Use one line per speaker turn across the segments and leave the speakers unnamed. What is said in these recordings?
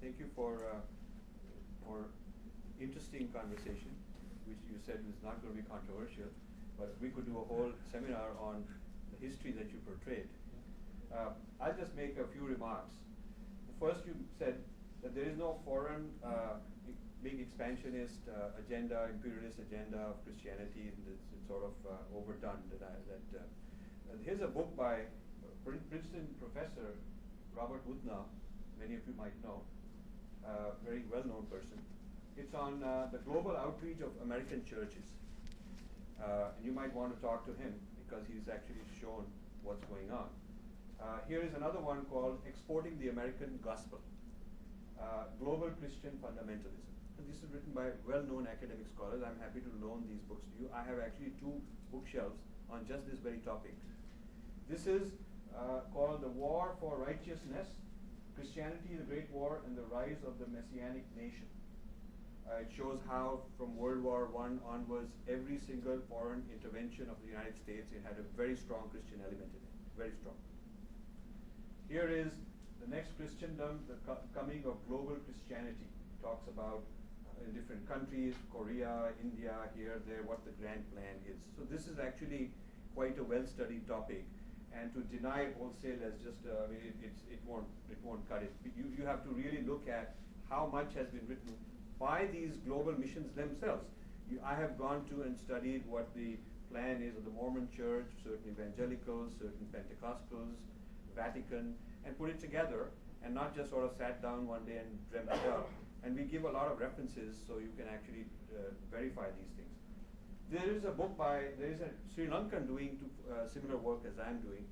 Thank you for interesting conversation, which you said was not going to be controversial, but we could do a whole seminar on the history that you portrayed. I'll just make a few remarks. First, you said that there is no foreign big expansionist agenda, imperialist agenda of Christianity, and it's sort of overdone. Here's a book by Princeton professor Robert Woodnow, many of you might know, very well-known person. It's on the global outreach of American churches. And you might want to talk to him because he's actually shown what's going on. Here is another one called Exporting the American Gospel, Global Christian Fundamentalism. And this is written by well-known academic scholars. I'm happy to loan these books to you. I have actually 2 bookshelves on just this very topic. This is called The War for Righteousness, Christianity, the Great War, and the Rise of the Messianic Nation. It shows how from World War I onwards, every single foreign intervention of the United States, it had a very strong Christian element in it, very strong. Here is the next Christendom, the coming of global Christianity. It talks about in different countries, Korea, India, here, there, what the grand plan is. So this is actually quite a well-studied topic. And to deny it wholesale as just, it won't cut it. You have to really look at how much has been written by these global missions themselves. I have gone to and studied what the plan is of the Mormon Church, certain evangelicals, certain Pentecostals, Vatican, and put it together, and not just sort of sat down one day and dreamt it up. And we give a lot of references so you can actually verify these things. There is a Sri Lankan doing similar work as I'm doing.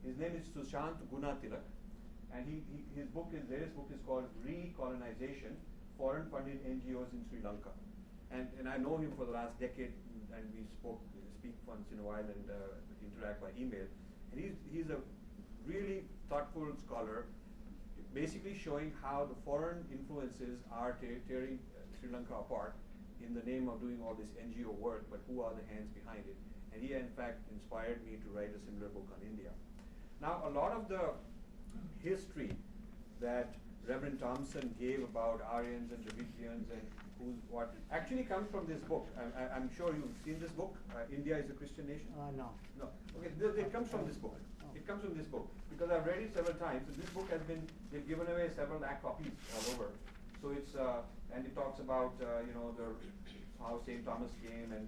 His name is Sushant Gunatilak, and his book is called Recolonization, Foreign Funded NGOs in Sri Lanka. And I know him for the last decade, and we speak once in a while and interact by email. And he's a really thoughtful scholar, basically showing how the foreign influences are tearing Sri Lanka apart in the name of doing all this NGO work, but who are the hands behind it? And he, in fact, inspired me to write a similar book on India. Now, a lot of the history that Reverend Thompson gave about Aryans and Dravidians and who's what actually comes from this book. I'm sure you've seen this book, India is a Christian Nation?
No.
No. Okay, it comes from this book. It comes from this book because I've read it several times. So this book they've given away several lakh copies all over. So it's, and it talks about, how St. Thomas came, and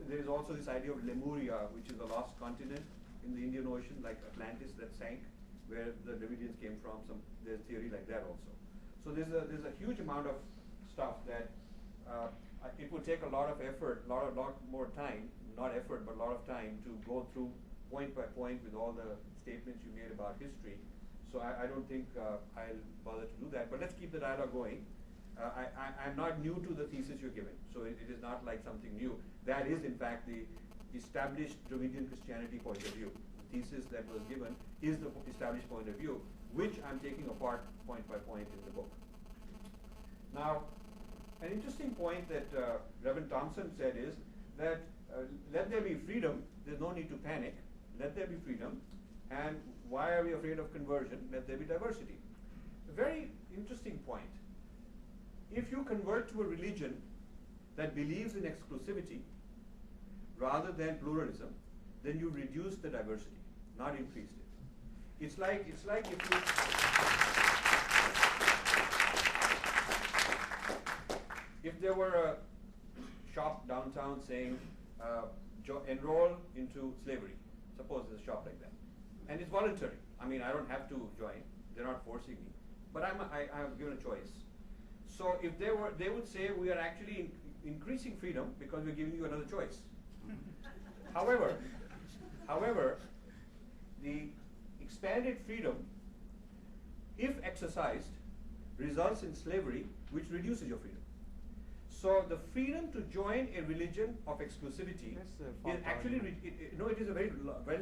there's also this idea of Lemuria, which is a lost continent in the Indian Ocean, like Atlantis that sank, where the Dravidians came from. There's theory like that also. So there's a huge amount of stuff that it would take a lot of effort, lot more time, not effort, but a lot of time to go through point by point with all the statements you made about history. So I don't think I'll bother to do that, but let's keep the dialogue going. I'm not new to the thesis you're giving, so it is not like something new. That is, in fact, the established Dravidian Christianity point of view. The thesis that was given is the established point of view, which I'm taking apart point by point in the book. Now, an interesting point that Reverend Thompson said is that let there be freedom, there's no need to panic, let there be freedom, and why are we afraid of conversion? Let there be diversity. A very interesting point. If you convert to a religion that believes in exclusivity rather than pluralism, then you reduce the diversity, not increased it. It's like if there were a shop downtown saying enroll into slavery. Suppose there's a shop like that, and it's voluntary. I mean, I don't have to join. They're not forcing me, but I have given a choice. So if they would say we are actually increasing freedom because we're giving you another choice. However, the expanded freedom, if exercised, results in slavery, which reduces your freedom. So the freedom to join a religion of exclusivity is actually, it is a very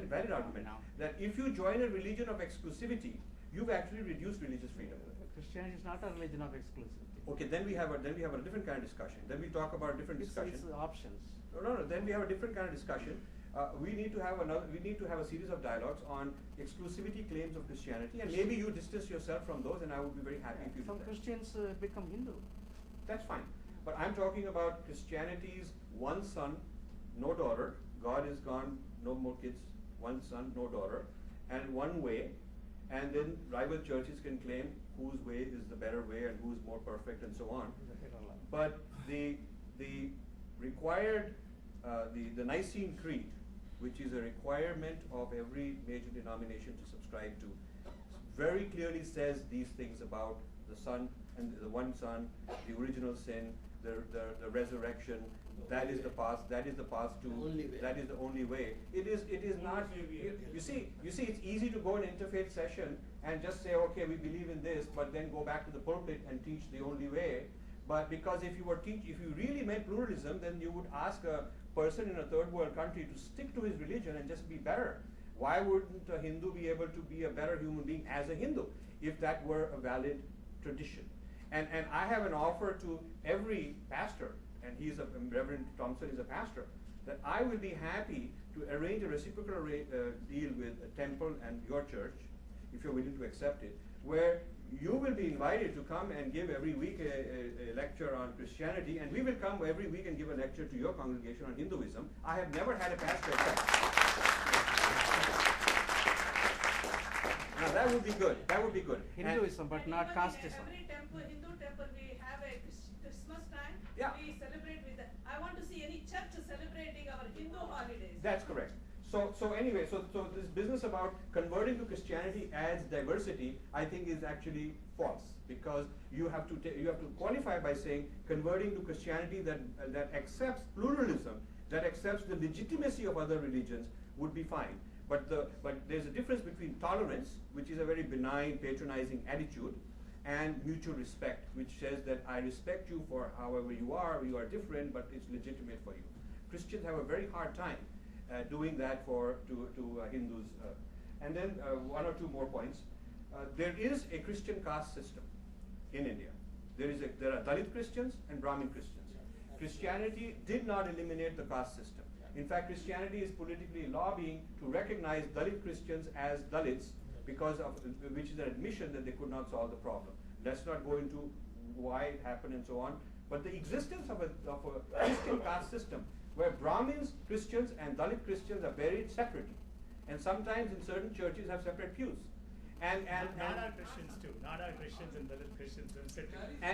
valid argument, that if you join a religion of exclusivity, you've actually reduced religious freedom.
Christianity is not a religion of exclusivity.
Okay, then we have a different kind of discussion. Then we talk about a different discussion.
It's options.
No. Then we have a different kind of discussion we need to have a series of dialogues on exclusivity claims of Christianity, and maybe you distance yourself from those, and I would be very happy if you do
Some
that.
Christians become Hindu.
That's fine. But I'm talking about Christianity's one son, no daughter. God is gone, no more kids, one son, no daughter, and one way. And then rival churches can claim whose way is the better way and who's more perfect and so on. But the required, the Nicene Creed, which is a requirement of every major denomination to subscribe to, very clearly says these things about the Son and the one Son, the original sin, the resurrection. That is the path. That is the path to. That is the only way. It is not. You see, it's easy to go in an interfaith session and just say, okay, we believe in this, but then go back to the pulpit and teach the only way. But because if you really meant pluralism, then you would ask a person in a third world country to stick to his religion and just be better. Why wouldn't a Hindu be able to be a better human being as a Hindu if that were a valid tradition? And I have an offer to every pastor, and Reverend Thompson is a pastor, that I will be happy to arrange a reciprocal deal with a temple and your church, if you're willing to accept it, where you will be invited to come and give every week a lecture on Christianity, and we will come every week and give a lecture to your congregation on Hinduism. I have never had a pastor accept. Now that would be good. That would be good.
Hinduism, but not casteism.
Every temple, Hindu temple, we have a Christmas time.
Yeah.
We celebrate with that. I want to see any church celebrating our Hindu holidays.
That's correct. So anyway, so this business about converting to Christianity adds diversity, I think, is actually false, because you have to qualify by saying converting to Christianity that accepts pluralism, that accepts the legitimacy of other religions would be fine. But there's a difference between tolerance, which is a very benign, patronizing attitude, and mutual respect, which says that I respect you for however you are different, but it's legitimate for you. Christians have a very hard time doing that to Hindus. And then one or two more points. There is a Christian caste system in India. There are Dalit Christians and Brahmin Christians. Christianity did not eliminate the caste system. In fact, Christianity is politically lobbying to recognize Dalit Christians as Dalits, which is an admission that they could not solve the problem. Let's not go into why it happened and so on. But the existence of a Christian caste system where Brahmins, Christians, and Dalit Christians are buried separately, and sometimes in certain churches have separate pews. And
not our Christians too. Not our Christians and Dalit Christians don't sit together.
I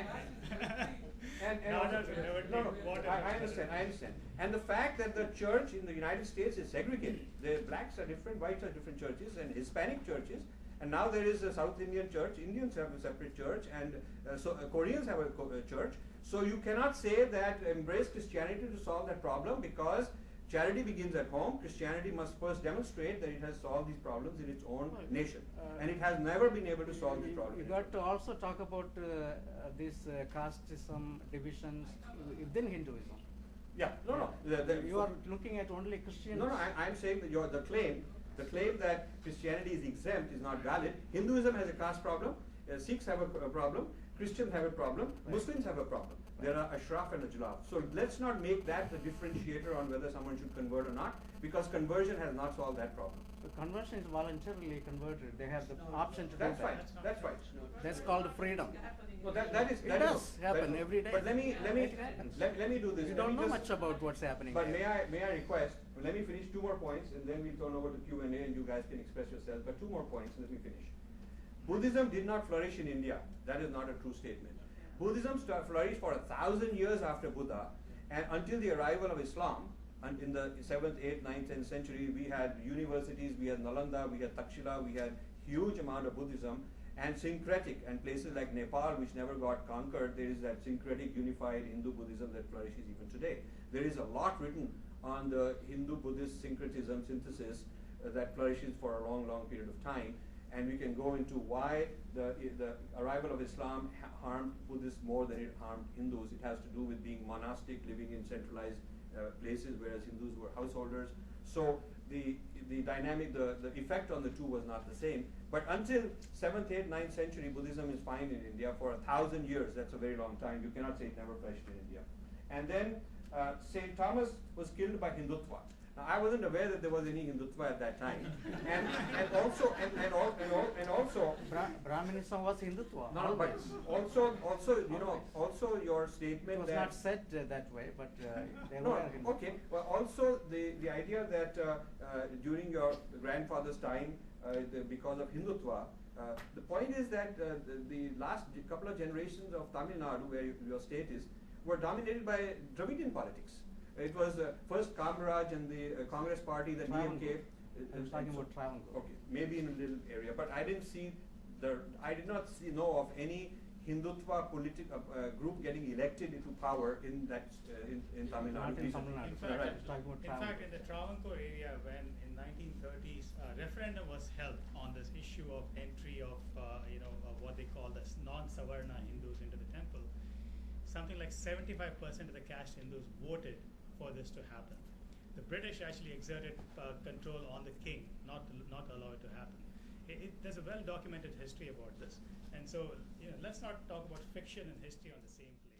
understand. And the fact that the church in the United States is segregated. The blacks are different, whites are different churches, and Hispanic churches. And now there is a South Indian church. Indians have a separate church, and Koreans have a church. So you cannot say that embrace Christianity to solve that problem, because charity begins at home. Christianity must first demonstrate that it has solved these problems in its own nation. And it has never been able to solve these problems.
You got to also talk about this casteism divisions within Hinduism.
Yeah, no.
You are looking at only Christians.
No, I'm saying that the claim that Christianity is exempt is not valid. Hinduism has a caste problem. Sikhs have a problem. Christians have a problem.
Right.
Muslims have a problem. There are ashraf and ajlaf. So let's not make that the differentiator on whether someone should convert or not, because conversion has not solved that problem.
The conversion is voluntarily converted. They have the option to
That's
do that.
fine. That's fine.
That's called freedom.
No, that is.
It
that
does
is,
happen
that-
every day.
But let me
It happens.
let me do this.
You
Let
don't
me
know
just-
much about what's happening.
But
there.
may I request? Let me finish two more points, and then we'll turn over to Q&A, and you guys can express yourselves. But two more points, and let me finish. Buddhism did not flourish in India. That is not a true statement. Buddhism flourished for 1,000 years after Buddha, and until the arrival of Islam, and in the 7th, 8th, 9th, 10th century, we had universities, we had Nalanda, we had Takshila, we had huge amount of Buddhism, and syncretic, and places like Nepal, which never got conquered, there is that syncretic unified Hindu Buddhism that flourishes even today. There is a lot written on the Hindu-Buddhist syncretism synthesis that flourishes for a long, long period of time. And we can go into why the arrival of Islam harmed Buddhists more than it harmed Hindus. It has to do with being monastic, living in centralized places, whereas Hindus were householders. So the dynamic, the effect on the two was not the same. But until 7th, 8th, 9th century, Buddhism is fine in India for 1,000 years. That's a very long time. You cannot say it never flourished in India. And then St. Thomas was killed by Hindutva. Now, I wasn't aware that there was any Hindutva at that time, and also.
Brahminism was Hindutva.
No, but also your statement
It was
that
not said that way, but they
no,
were Hindu.
okay. Well, also the idea that during your grandfather's time, because of Hindutva, the point is that the last couple of generations of Tamil Nadu, where your state is, were dominated by Dravidian politics. It was first Kamaraj and the Congress Party, the DMK.
I was talking about Travancore.
Okay, maybe in a little area, but I didn't see I did not know of any Hindutva group getting elected into power in that in Tamil Nadu.
Not in Tamil Nadu.
In fact,
Right.
in the Travancore area, when in 1930s referendum was held on this issue of entry of what they call the non-Savarna Hindus into the temple, something like 75% of the caste Hindus voted for this to happen. The British actually exerted control on the king, not allow it to happen. There's a well-documented history about this, and so let's not talk about fiction and history on the same plane.